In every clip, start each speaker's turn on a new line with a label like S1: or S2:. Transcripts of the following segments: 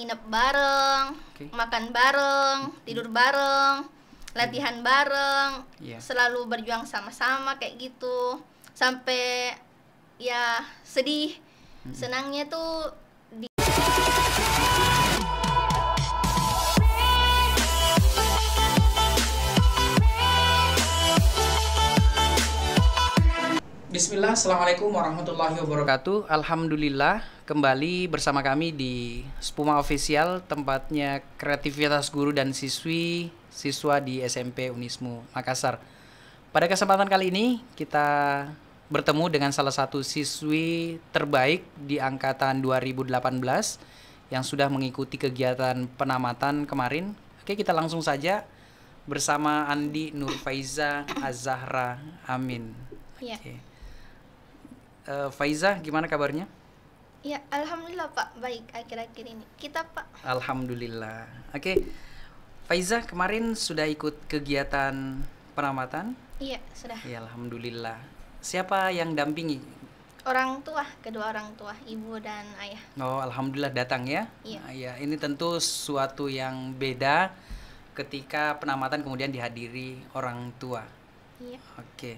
S1: nginep bareng, makan bareng, tidur bareng, latihan bareng, selalu berjuang sama-sama kayak gitu. Sampai ya sedih, senangnya tuh
S2: Bismillah, Assalamualaikum warahmatullahi wabarakatuh. Alhamdulillah, kembali bersama kami di Spuma Official, tempatnya kreativitas guru dan siswa di SMP Unismu Makassar. Pada kesempatan kali ini, kita bertemu dengan salah satu siswi terbaik di angkatan 2018 yang sudah mengikuti kegiatan penamatan kemarin. Oke, kita langsung saja bersama Andi Nurfaiza Az-Zahra Amin. Oke. Faiza, gimana kabarnya?
S1: Ya, alhamdulillah Pak, baik akhir-akhir ini. Kita Pak.
S2: Alhamdulillah. Oke. Faiza kemarin sudah ikut kegiatan penamatan?
S1: Iya, sudah.
S2: Ya, alhamdulillah. Siapa yang dampingi?
S1: Orang tua, kedua orang tua, ibu dan ayah.
S2: Oh, alhamdulillah datang ya.
S1: Iya.
S2: Ya, ini tentu suatu yang beda ketika penamatan kemudian dihadiri orang tua.
S1: Iya.
S2: Oke.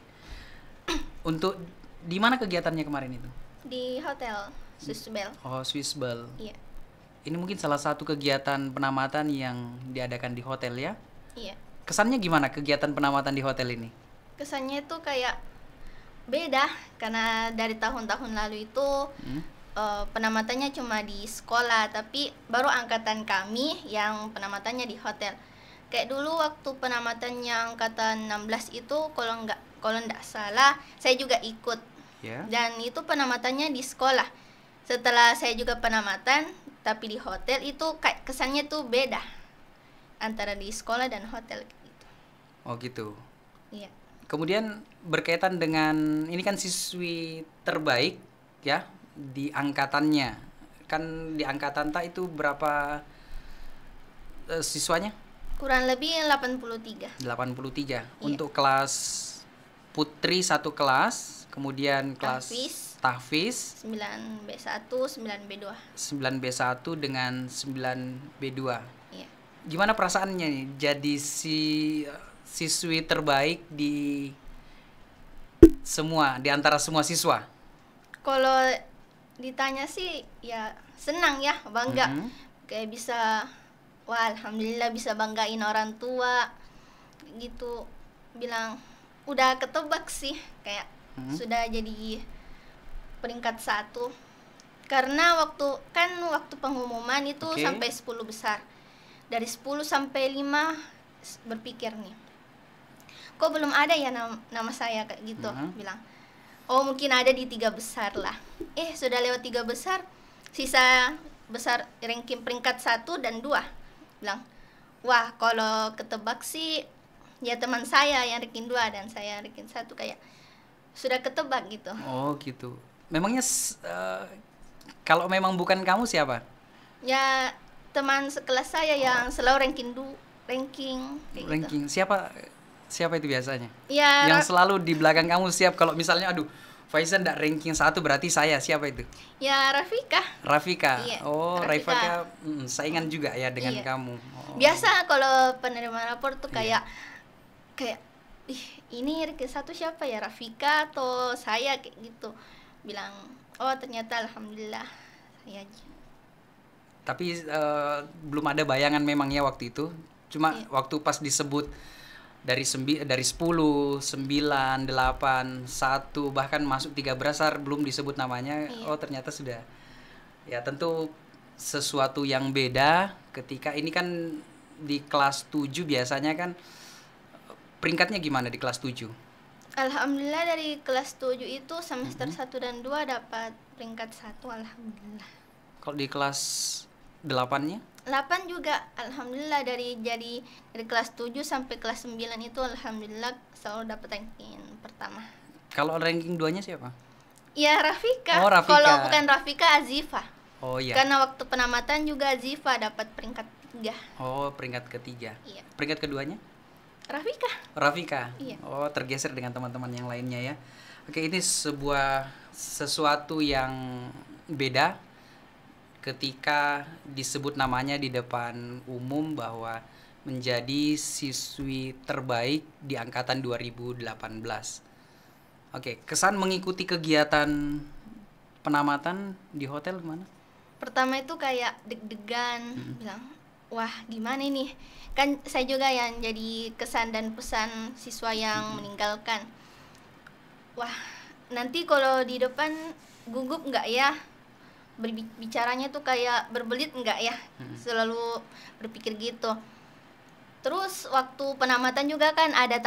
S2: Untuk di mana kegiatannya kemarin itu?
S1: Di hotel Swissbell.
S2: Oh, Swissbell.
S1: Iya.
S2: Ini mungkin salah satu kegiatan penamatan yang diadakan di hotel ya?
S1: Iya.
S2: Kesannya gimana kegiatan penamatan di hotel ini?
S1: Kesannya itu kayak beda karena dari tahun-tahun lalu itu penamatannya cuma di sekolah, tapi baru angkatan kami yang penamatannya di hotel. Kayak dulu waktu penamatannya angkatan 16 itu kalau nggak salah saya juga ikut. Dan itu penamatannya di sekolah. Setelah saya juga penamatan tapi di hotel, itu kayak kesannya tuh beda antara di sekolah dan hotel gitu.
S2: Oh gitu.
S1: Iya.
S2: Kemudian berkaitan dengan ini kan siswi terbaik ya di angkatannya. Kan di angkatan itu berapa siswanya?
S1: Kurang lebih 83.
S2: 83.
S1: Iya.
S2: Untuk kelas putri satu kelas, kemudian kelas tahfiz
S1: 9B1, 9B2.
S2: 9B1 dengan 9B2.
S1: Iya.
S2: Gimana perasaannya nih jadi siswi terbaik di antara semua siswa?
S1: Kalau ditanya sih ya senang ya, bangga. Kayak bisa, wah alhamdulillah bisa banggain orang tua gitu. Bilang udah ketebak sih, kayak sudah jadi peringkat 1. Karena waktu pengumuman itu sampai 10 besar. Dari 10 sampai 5 berpikir nih, kok belum ada ya nama saya kayak gitu. Bilang, oh mungkin ada di 3 besar lah. Sudah lewat 3 besar, sisa besar ranking peringkat 1 dan 2. Bilang, wah kalau ketebak sih ya teman saya yang ranking 2 dan saya ranking 1, kayak sudah ketebak gitu.
S2: Oh gitu. Memangnya kalau memang bukan kamu siapa?
S1: Ya teman sekelas saya yang selalu ranking
S2: ranking gitu. Siapa itu biasanya?
S1: Ya,
S2: yang selalu di belakang kamu siap kalau misalnya aduh Faiza ndak ranking 1 berarti saya, siapa itu?
S1: Ya Rafika.
S2: Iya, oh Rafika saingan juga ya dengan kamu.
S1: Biasa kalau penerima rapor tuh kayak ini ranking 1 siapa ya, Rafika atau saya kayak gitu. Bilang, oh ternyata alhamdulillah saya aja.
S2: Tapi belum ada bayangan memang ya waktu itu. Cuma waktu pas disebut dari 10, 9, 8, 1 bahkan masuk 3 besar belum disebut namanya. Oh ternyata sudah. Ya tentu sesuatu yang beda ketika ini kan di kelas 7 biasanya kan. Peringkatnya gimana di kelas 7?
S1: Alhamdulillah dari kelas 7 itu semester 1 dan 2 dapat peringkat 1, alhamdulillah.
S2: Kalau di kelas 8-nya?
S1: 8 juga alhamdulillah, dari kelas 7 sampai kelas 9 itu alhamdulillah selalu dapat ranking pertama.
S2: Kalau ranking 2-nya siapa?
S1: Ya Rafika.
S2: Oh, Rafika.
S1: Kalau bukan Rafika, Azifa.
S2: Oh iya.
S1: Karena waktu penamatan juga Azifa dapat peringkat 3.
S2: Oh, peringkat ketiga.
S1: Iya.
S2: Peringkat keduanya?
S1: Rafika.
S2: Iya. Oh, tergeser dengan teman-teman yang lainnya ya. Oke, ini sesuatu yang beda ketika disebut namanya di depan umum bahwa menjadi siswi terbaik di angkatan 2018. Oke, kesan mengikuti kegiatan penamatan di hotel gimana?
S1: Pertama itu kayak deg-degan, bilang, wah gimana ini? Kan saya juga yang jadi kesan dan pesan siswa yang meninggalkan. Wah, nanti kalau di depan gugup nggak ya? Berbicaranya tuh kayak berbelit nggak ya? Selalu berpikir gitu. Terus waktu penamatan juga kan ada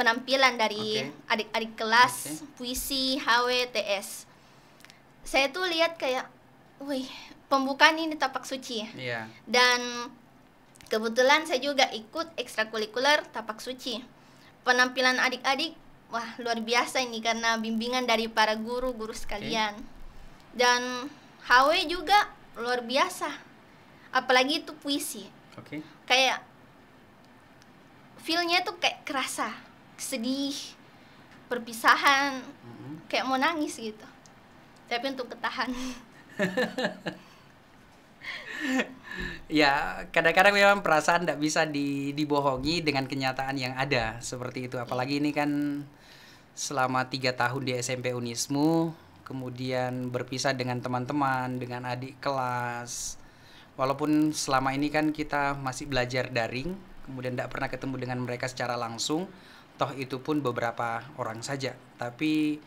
S1: penampilan dari adik-adik kelas, puisi, HW, TS. Saya tuh lihat kayak, wih, pembukaan ini tapak suci. Dan kebetulan saya juga ikut ekstrakurikuler tapak suci. Penampilan adik-adik, wah luar biasa ini karena bimbingan dari para guru-guru sekalian. Dan HW juga luar biasa. Apalagi itu puisi. Kayak feel-nya tuh kayak kerasa, sedih, perpisahan, kayak mau nangis gitu. Tapi untuk ketahan.
S2: Ya, kadang-kadang memang perasaan tidak bisa dibohongi dengan kenyataan yang ada seperti itu. Apalagi ini kan selama 3 tahun di SMP Unismu, kemudian berpisah dengan teman-teman, dengan adik kelas. Walaupun selama ini kan kita masih belajar daring, kemudian tidak pernah ketemu dengan mereka secara langsung, toh itu pun beberapa orang saja. Tapi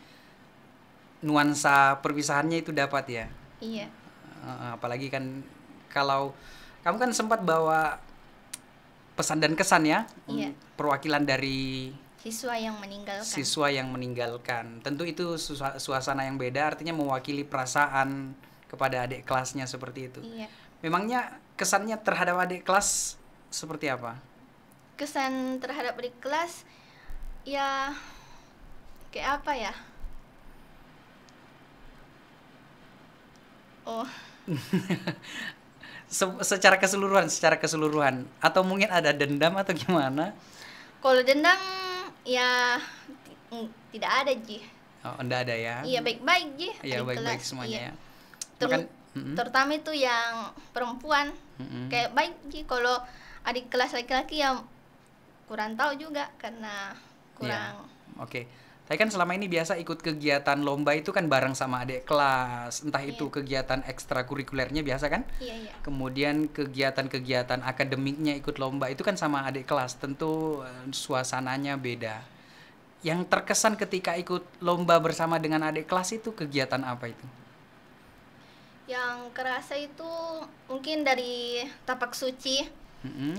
S2: nuansa perpisahannya itu dapat ya.
S1: Iya.
S2: Apalagi kan kalau kamu kan sempat bawa pesan dan kesan ya, perwakilan dari
S1: siswa yang
S2: meninggalkan. Tentu itu suasana yang beda, artinya mewakili perasaan kepada adik kelasnya seperti itu.
S1: Iya.
S2: Memangnya kesannya terhadap adik kelas seperti apa?
S1: Kesan terhadap adik kelas ya kayak apa ya?
S2: Secara keseluruhan atau mungkin ada dendam atau gimana?
S1: Kalau dendam ya tidak ada Ji.
S2: Oh, enggak ada ya?
S1: Iya, baik-baik Ji.
S2: Iya, baik-baik semuanya ya.
S1: Terutama itu yang perempuan kayak baik Ji. Kalau adik kelas laki-laki yang kurang tahu juga karena kurang.
S2: Oke. Tapi kan selama ini biasa ikut kegiatan lomba itu kan bareng sama adik kelas, entah itu kegiatan ekstrakurikulernya biasa kan?
S1: Iya.
S2: Kemudian kegiatan-kegiatan akademiknya ikut lomba itu kan sama adik kelas, tentu suasananya beda. Yang terkesan ketika ikut lomba bersama dengan adik kelas itu kegiatan apa itu?
S1: Yang kerasa itu mungkin dari tapak suci.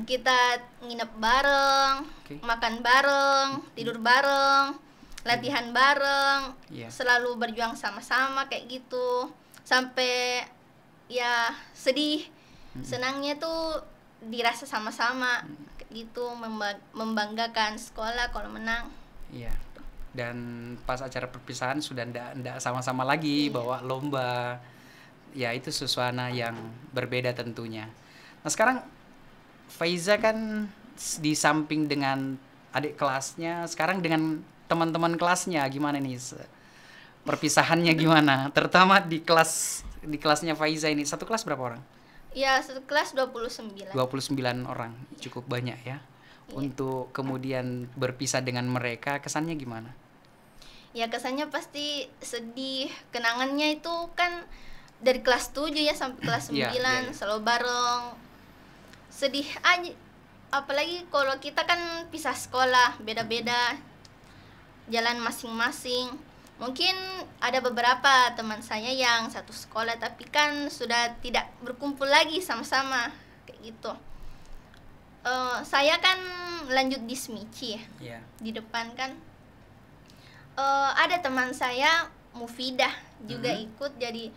S1: Kita nginep bareng, makan bareng, tidur bareng, latihan bareng, selalu berjuang sama-sama kayak gitu. Sampai ya sedih, senangnya tuh dirasa sama-sama kayak gitu, membanggakan sekolah kalau menang.
S2: Iya. Dan pas acara perpisahan sudah ndak sama-sama lagi bawa lomba. Ya itu suasana yang berbeda tentunya. Nah sekarang Faiza kan di samping dengan adik kelasnya, sekarang dengan teman-teman kelasnya gimana nih? Perpisahannya gimana? Terutama di kelasnya Faiza ini. Satu kelas berapa orang?
S1: Ya, satu kelas 29.
S2: 29 orang. Cukup banyak ya. Untuk kemudian berpisah dengan mereka, kesannya gimana?
S1: Ya, kesannya pasti sedih. Kenangannya itu kan dari kelas 7 ya sampai kelas 9 selalu bareng. Sedih aja, apalagi kalau kita kan pisah sekolah, beda-beda jalan masing-masing. Mungkin ada beberapa teman saya yang satu sekolah tapi kan sudah tidak berkumpul lagi sama-sama kayak gitu. Saya kan lanjut di SMICI ya. Di depan kan ada teman saya Mufidah juga ikut, jadi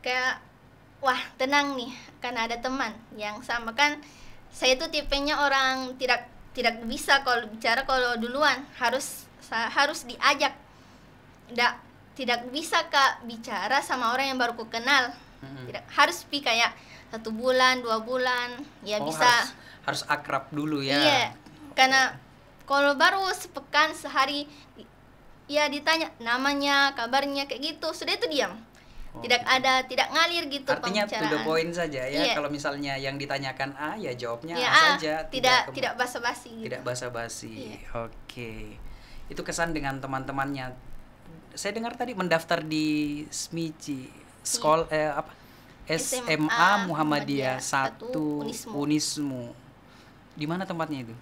S1: kayak wah tenang nih karena ada teman yang sama. Kan saya tuh tipenya orang tidak bisa kalau bicara kalau duluan, harus diajak. Tidak bisa Kak bicara sama orang yang baru ku kenal. Tidak harus kayak 1 bulan 2 bulan ya bisa.
S2: Harus akrab dulu ya.
S1: Iya, karena kalau baru sepekan sehari ya ditanya namanya, kabarnya kayak gitu, sudah itu diam. Tidak ngalir gitu
S2: artinya to the
S1: pembicaraan.
S2: point saja ya.
S1: Iya.
S2: Kalau misalnya yang ditanyakan A ya jawabnya
S1: Ya,
S2: A saja,
S1: tidak basa-basi gitu.
S2: tidak basa-basi.
S1: Iya.
S2: Oke. Itu kesan dengan teman-temannya. Saya dengar tadi mendaftar di SMICI, SMA Muhammadiyah 1 Unismu. Di mana tempatnya itu?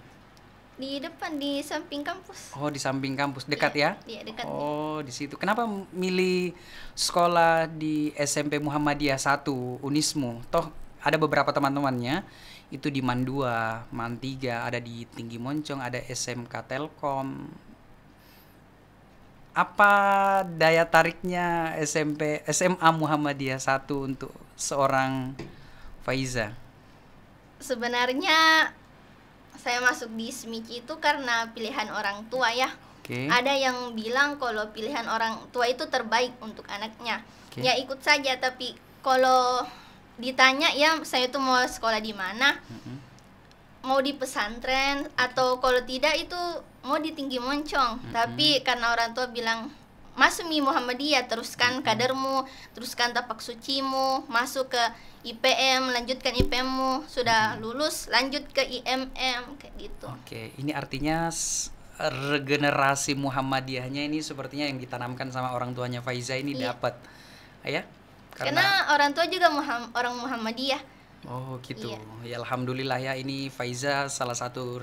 S1: Di depan, di samping kampus.
S2: Oh, di samping kampus, dekat ya?
S1: Iya, dekat.
S2: Oh, di situ. Kenapa milih sekolah di SMP Muhammadiyah 1 Unismu? Toh ada beberapa teman-temannya itu di MAN 2, MAN 3, ada di Tinggi Moncong, ada SMK Telkom. Apa daya tariknya SMA Muhammadiyah 1 untuk seorang Faiza?
S1: Sebenarnya saya masuk di SMICI itu karena pilihan orang tua ya.
S2: Oke.
S1: Ada yang bilang kalau pilihan orang tua itu terbaik untuk anaknya.
S2: Oke.
S1: Ya ikut saja, tapi kalau ditanya ya saya itu mau sekolah di mana, mau di pesantren atau kalau tidak itu mau di Tinggi Moncong. Tapi karena orang tua bilang masuk Mi Muhammadiyah, teruskan kadermu, teruskan tapak sucimu, masuk ke IPM, lanjutkan IPM-mu, sudah lulus lanjut ke IMM kayak gitu.
S2: Oke, ini artinya regenerasi Muhammadiyahnya ini sepertinya yang ditanamkan sama orang tuanya Faiza ini dapat, ya?
S1: Karena orang tua juga orang Muhammadiyah.
S2: Oh gitu.
S1: Iya.
S2: Ya alhamdulillah ya, ini Faiza salah satu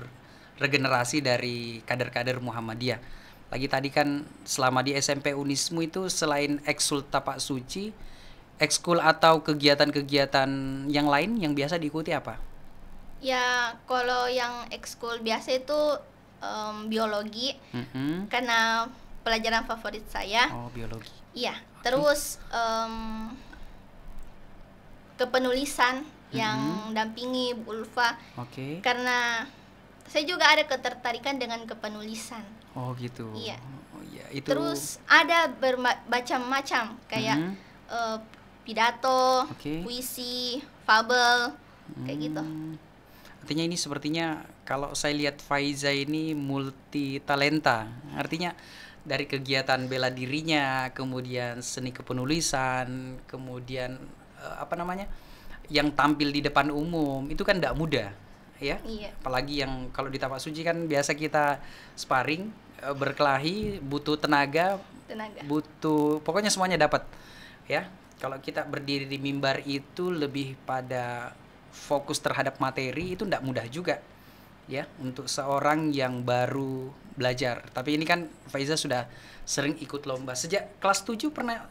S2: regenerasi dari kader-kader Muhammadiyah. Lagi tadi kan selama di SMP Unismu itu selain ekskul tapak suci, ekskul atau kegiatan-kegiatan yang lain yang biasa diikuti apa?
S1: Ya kalau yang ekskul biasa itu biologi, karena pelajaran favorit saya.
S2: Oh biologi.
S1: Iya. Terus kepenulisan yang dampingi Bu Ulfa.
S2: Oke.
S1: Karena saya juga ada ketertarikan dengan kepenulisan.
S2: Oh gitu.
S1: Iya.
S2: Oh iya, itu.
S1: Terus ada bermacam-macam kayak pidato, puisi, fabel, kayak gitu.
S2: Artinya ini sepertinya kalau saya lihat Faiza ini multi talenta. Artinya dari kegiatan bela dirinya, kemudian seni kepenulisan, kemudian yang tampil di depan umum, itu kan tidak mudah, ya.
S1: Iya.
S2: Apalagi yang kalau di tapak suci kan biasa kita sparring, berkelahi, butuh tenaga, butuh pokoknya semuanya dapat, ya. Kalau kita berdiri di mimbar itu lebih pada fokus terhadap materi, itu tidak mudah juga, ya, untuk seorang yang baru belajar. Tapi ini kan Faiza sudah sering ikut lomba. Sejak kelas 7 pernah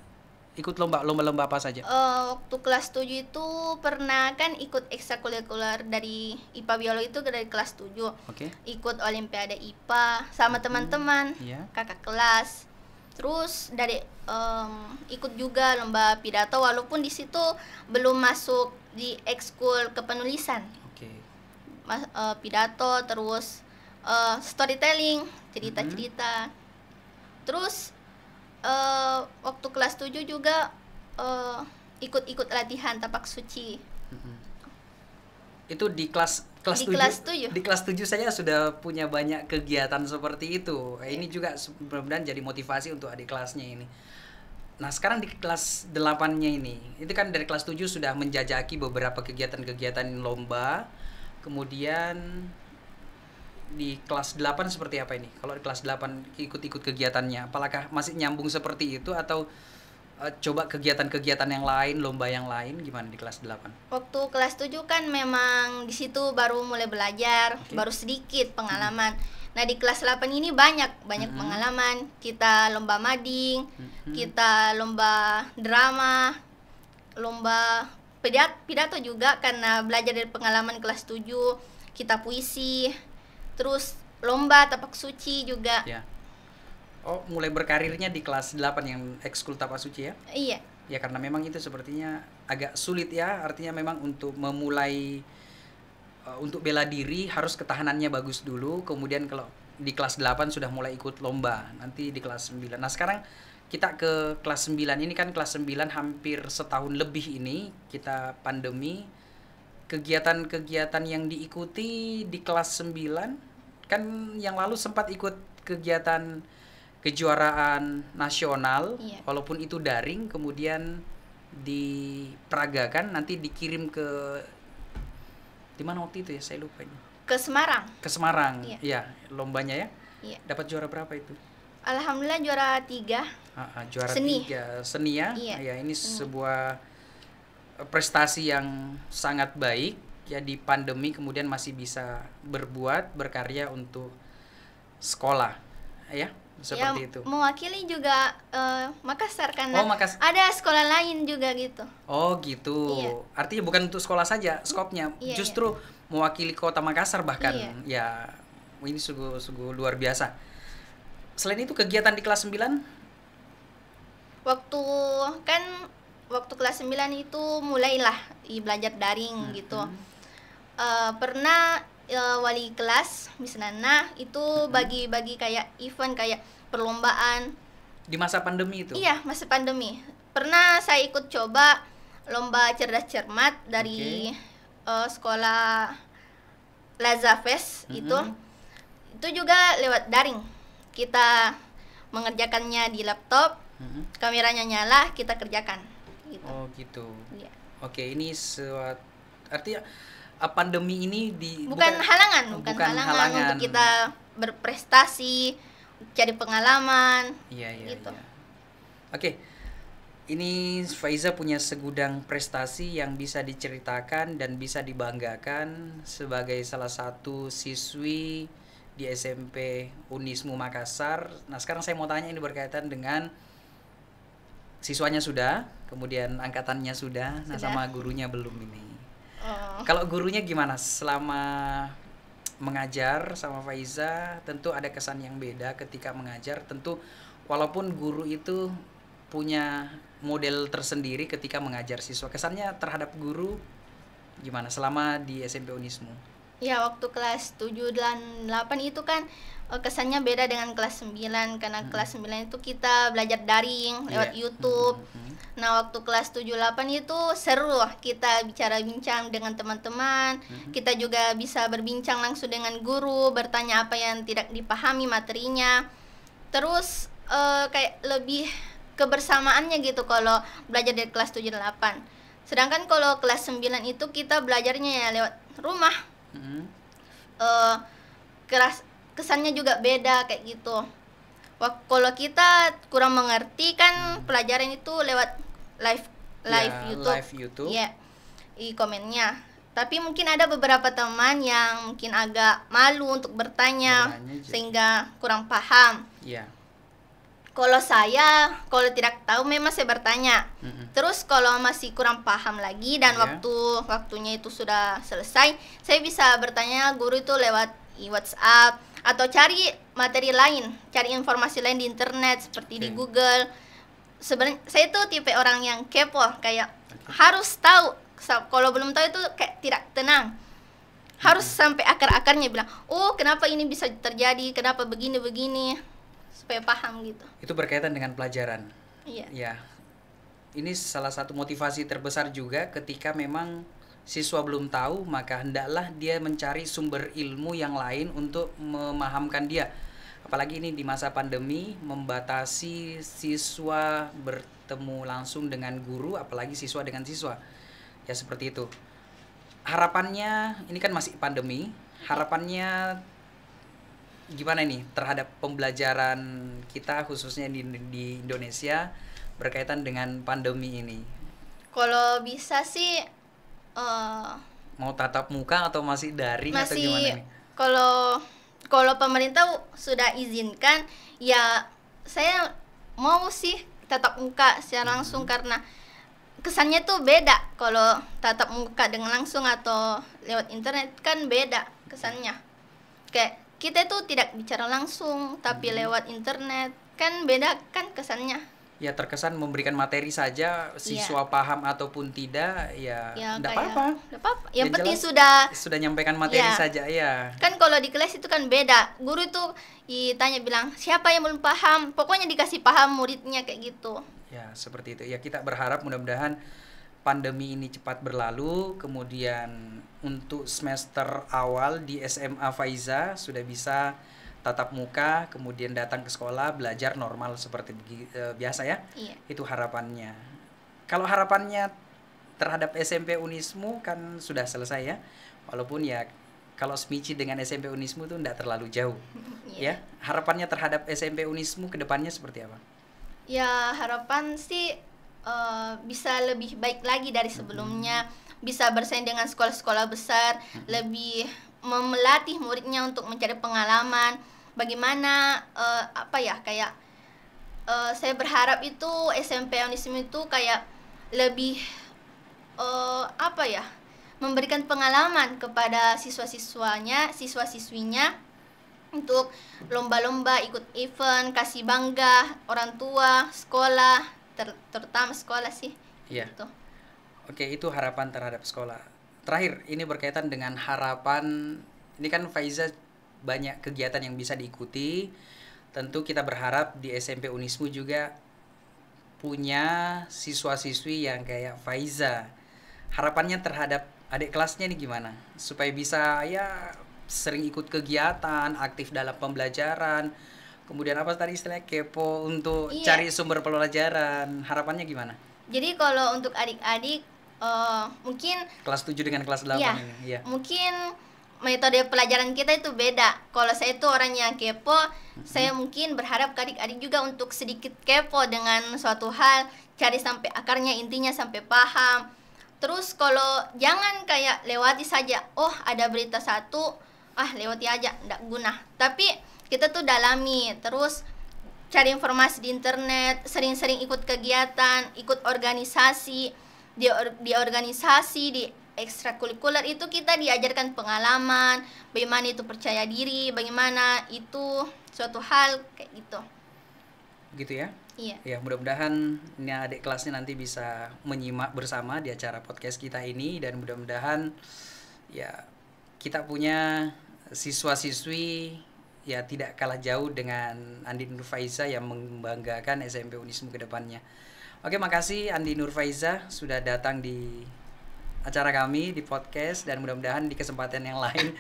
S2: ikut lomba apa saja?
S1: Waktu kelas 7 itu pernah kan ikut ekstrakurikuler dari IPA biologi itu dari kelas 7.
S2: Oke.
S1: Ikut olimpiade IPA sama teman-teman, kakak kelas. Terus dari ikut juga lomba pidato walaupun di situ belum masuk di ekskul kepenulisan.
S2: Oke.
S1: Pidato, terus storytelling, cerita-cerita. Terus waktu kelas 7 juga ikut-ikut latihan tapak suci.
S2: Itu di kelas 7. Di kelas 7 saya sudah punya banyak kegiatan seperti itu. Ini juga mudah-mudahan jadi motivasi untuk adik kelasnya ini. Nah, sekarang di kelas 8-nya ini, itu kan dari kelas 7 sudah menjajaki beberapa kegiatan-kegiatan lomba. Kemudian di kelas 8 seperti apa ini? Kalau di kelas 8 ikut-ikut kegiatannya, apakah masih nyambung seperti itu atau coba kegiatan-kegiatan yang lain, lomba yang lain, gimana di kelas 8?
S1: Waktu kelas 7 kan memang di situ baru mulai belajar, baru sedikit pengalaman. Nah, di kelas 8 ini banyak pengalaman. Kita lomba mading, kita lomba drama, lomba pidato juga karena belajar dari pengalaman kelas 7, kita puisi. Terus lomba tapak suci juga.
S2: Ya. Oh, mulai berkarirnya di kelas 8 yang ekskul tapak suci ya?
S1: Iya.
S2: Ya, karena memang itu sepertinya agak sulit ya. Artinya memang untuk memulai untuk bela diri harus ketahanannya bagus dulu. Kemudian kalau di kelas 8 sudah mulai ikut lomba. Nanti di kelas 9. Nah, sekarang kita ke kelas 9. Ini kan kelas 9 hampir setahun lebih ini kita pandemi. Kegiatan-kegiatan yang diikuti di kelas 9 kan yang lalu sempat ikut kegiatan kejuaraan nasional, walaupun itu daring, kemudian diperagakan, nanti dikirim ke di mana waktu itu ya, saya lupa ini.
S1: Ke Semarang.
S2: Ke Semarang.
S1: Iya.
S2: Ya, lombanya ya.
S1: Iya.
S2: Dapat juara berapa itu?
S1: Alhamdulillah juara 3.
S2: Juara
S1: Seni.
S2: 3 seni ya.
S1: Iya.
S2: Ya, ini
S1: Seni.
S2: sebuah prestasi yang sangat baik ya, di pandemi kemudian masih bisa berbuat, berkarya untuk sekolah ya, seperti itu.
S1: Mewakili juga Makassar karena
S2: Makassar.
S1: ada sekolah lain juga gitu.
S2: Oh gitu.
S1: Iya.
S2: Artinya bukan untuk sekolah saja skopnya,
S1: Iya,
S2: justru mewakili kota Makassar bahkan.
S1: Iya.
S2: Ya, ini sungguh luar biasa. Selain itu kegiatan di kelas 9?
S1: Waktu kelas 9 itu mulailah belajar daring gitu. Pernah wali kelas Miss Nana itu bagi-bagi kayak event, kayak perlombaan.
S2: Di masa pandemi itu?
S1: Iya, masa pandemi. Pernah saya ikut coba lomba cerdas cermat dari sekolah Lazafes itu. Itu juga lewat daring. Kita mengerjakannya di laptop, kameranya nyala, kita kerjakan gitu.
S2: Oh gitu.
S1: Iya.
S2: Oke, ini artinya pandemi ini
S1: bukan halangan untuk kita berprestasi, cari pengalaman.
S2: Iya.
S1: Gitu.
S2: Oke. Ini Faiza punya segudang prestasi yang bisa diceritakan dan bisa dibanggakan sebagai salah satu siswi di SMP Unismu Makassar. Nah, sekarang saya mau tanya, ini berkaitan dengan siswanya sudah, kemudian angkatannya sudah. Nah, sama gurunya belum ini. Kalau gurunya gimana selama mengajar sama Faiza? Tentu ada kesan yang beda ketika mengajar. Tentu walaupun guru itu punya model tersendiri ketika mengajar siswa. Kesannya terhadap guru gimana selama di SMP Unismu?
S1: Ya, waktu kelas 7 dan 8 itu kan kesannya beda dengan kelas 9 karena kelas 9 itu kita belajar daring lewat YouTube. Nah, waktu kelas 7 8 itu seru, kita bincang dengan teman-teman. Kita juga bisa berbincang langsung dengan guru, bertanya apa yang tidak dipahami materinya. Terus kayak lebih kebersamaannya gitu kalau belajar dari kelas 7 dan 8. Sedangkan kalau kelas 9 itu kita belajarnya ya lewat rumah. Kesannya juga beda kayak gitu. Kalau kita kurang mengerti kan pelajaran itu lewat live YouTube. Ya, komennya. Tapi mungkin ada beberapa teman yang mungkin agak malu untuk bertanya sehingga kurang paham. Kalau kalau tidak tahu memang saya bertanya. Terus kalau masih kurang paham lagi dan waktunya itu sudah selesai, saya bisa bertanya guru itu lewat WhatsApp atau cari materi lain, cari informasi lain di internet seperti di Google. Sebenarnya saya itu tipe orang yang kepo, kayak harus tahu. Kalau belum tahu itu kayak tidak tenang. Harus sampai akar-akarnya bilang, "Oh, kenapa ini bisa terjadi? Kenapa begini?" supaya paham gitu.
S2: Itu berkaitan dengan pelajaran.
S1: Iya.
S2: Ya. Ini salah satu motivasi terbesar juga ketika memang siswa belum tahu, maka hendaklah dia mencari sumber ilmu yang lain untuk memahamkan dia. Apalagi ini di masa pandemi, membatasi siswa bertemu langsung dengan guru, apalagi siswa dengan siswa. Ya seperti itu. Harapannya, ini kan masih pandemi, harapannya gimana nih terhadap pembelajaran kita khususnya di Indonesia berkaitan dengan pandemi ini?
S1: Kalau bisa sih
S2: mau tatap muka atau masih daring atau gimana nih?
S1: Kalau pemerintah sudah izinkan, ya saya mau sih tatap muka secara langsung karena kesannya tuh beda. Kalau tatap muka dengan langsung atau lewat internet kan beda kesannya. Kayak kita tuh tidak bicara langsung tapi lewat internet, kan beda kan kesannya.
S2: Ya terkesan memberikan materi saja, siswa paham ataupun tidak, ya enggak apa-apa.
S1: Yang penting sudah
S2: nyampaikan materi saja ya.
S1: Kan kalau di kelas itu kan beda. Guru itu ditanya bilang, "Siapa yang belum paham?" Pokoknya dikasih paham muridnya kayak gitu.
S2: Ya, seperti itu. Ya kita berharap mudah-mudahan pandemi ini cepat berlalu, kemudian untuk semester awal di SMA Faiza sudah bisa tatap muka, kemudian datang ke sekolah, belajar normal seperti biasa ya.
S1: Iya.
S2: Itu harapannya. Kalau harapannya terhadap SMP Unismu kan sudah selesai ya. Walaupun ya kalau Smici dengan SMP Unismu itu tidak terlalu jauh. Ya, harapannya terhadap SMP Unismu ke depannya seperti apa?
S1: Ya, harapan sih bisa lebih baik lagi dari sebelumnya, bisa bersaing dengan sekolah-sekolah besar, lebih melatih muridnya untuk mencari pengalaman. Bagaimana kayak saya berharap itu SMP Unismu itu kayak lebih memberikan pengalaman kepada siswa-siswinya untuk lomba-lomba, ikut event, kasih bangga orang tua, sekolah, terutama sekolah sih.
S2: Iya.
S1: Gitu.
S2: Oke, itu harapan terhadap sekolah. Terakhir, ini berkaitan dengan harapan, ini kan Faiza banyak kegiatan yang bisa diikuti. Tentu kita berharap di SMP Unismu juga punya siswa-siswi yang kayak Faiza. Harapannya terhadap adik kelasnya ini gimana? Supaya bisa ya sering ikut kegiatan, aktif dalam pembelajaran. Kemudian apa tadi istilahnya, kepo untuk cari sumber pelajaran. Harapannya gimana?
S1: Jadi kalau untuk adik-adik mungkin
S2: kelas 7 dengan kelas 8 ini. Iya.
S1: Mungkin metode pelajaran kita itu beda. Kalau saya itu orang yang kepo, saya mungkin berharap ke adik-adik juga untuk sedikit kepo dengan suatu hal, cari sampai akarnya, intinya sampai paham. Terus kalau jangan kayak lewati saja, oh ada berita satu, lewati aja, enggak guna. Tapi kita tuh dalami, terus cari informasi di internet, sering-sering ikut kegiatan, ikut organisasi, di organisasi, di ekstrakurikuler itu kita diajarkan pengalaman, bagaimana itu percaya diri, bagaimana itu suatu hal kayak gitu.
S2: Gitu ya?
S1: Iya.
S2: Ya, mudah-mudahan ini adik kelasnya nanti bisa menyimak bersama di acara podcast kita ini, dan mudah-mudahan ya kita punya siswa-siswi ya tidak kalah jauh dengan Andi Nur Faiza yang membanggakan SMP Unismu ke depannya. Oke, makasih Andi Nur Faiza sudah datang di acara kami di podcast, dan mudah-mudahan di kesempatan yang lain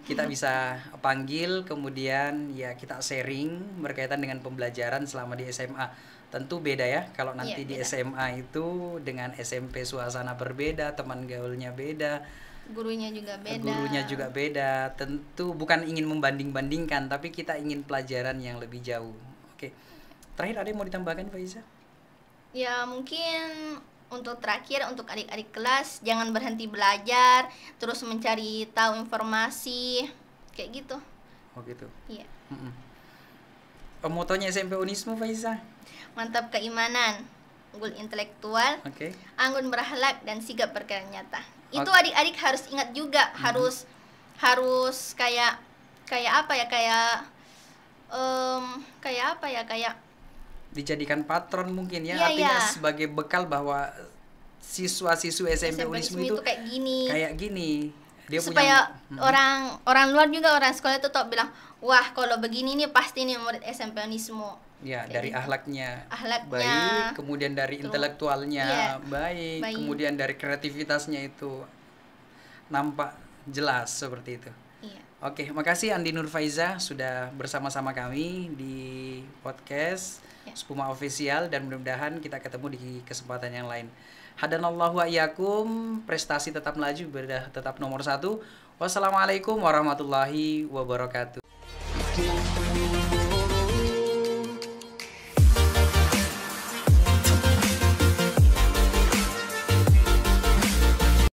S2: kita bisa panggil, kemudian ya kita sharing berkaitan dengan pembelajaran selama di SMA. Tentu beda ya kalau nanti di SMA itu dengan SMP suasana berbeda, teman gaulnya beda, gurunya juga beda. Tentu bukan ingin membanding-bandingkan, tapi kita ingin pelajaran yang lebih jauh. Oke. Terakhir ada yang mau ditambahkan, Faiza?
S1: Ya, mungkin untuk terakhir, untuk adik-adik kelas, jangan berhenti belajar, terus mencari tahu informasi, kayak gitu.
S2: Oh gitu.
S1: Iya.
S2: Motonya SMP Unismu, Faiza?
S1: Mantap keimanan, unggul intelektual, anggun berakhlak, dan sigap berkarya nyata. Itu adik-adik harus ingat juga, harus kayak
S2: dijadikan patron mungkin ya, artinya sebagai bekal bahwa siswa-siswi SMP Unismu itu kayak gini. Dia
S1: supaya orang luar juga, orang sekolah itu bilang, wah kalau begini nih pasti nih murid SMP Unismu.
S2: Ya, dari akhlaknya baik, kemudian dari intelektualnya baik, kemudian dari kreativitasnya itu nampak jelas seperti itu.
S1: Iya.
S2: Oke, makasih Andi Nur Faiza sudah bersama-sama kami di podcast Spuma Official, dan mudah-mudahan kita ketemu di kesempatan yang lain. Hadanallahu wa iyyakum, prestasi tetap melaju, berdah tetap nomor 1. Wassalamualaikum warahmatullahi wabarakatuh.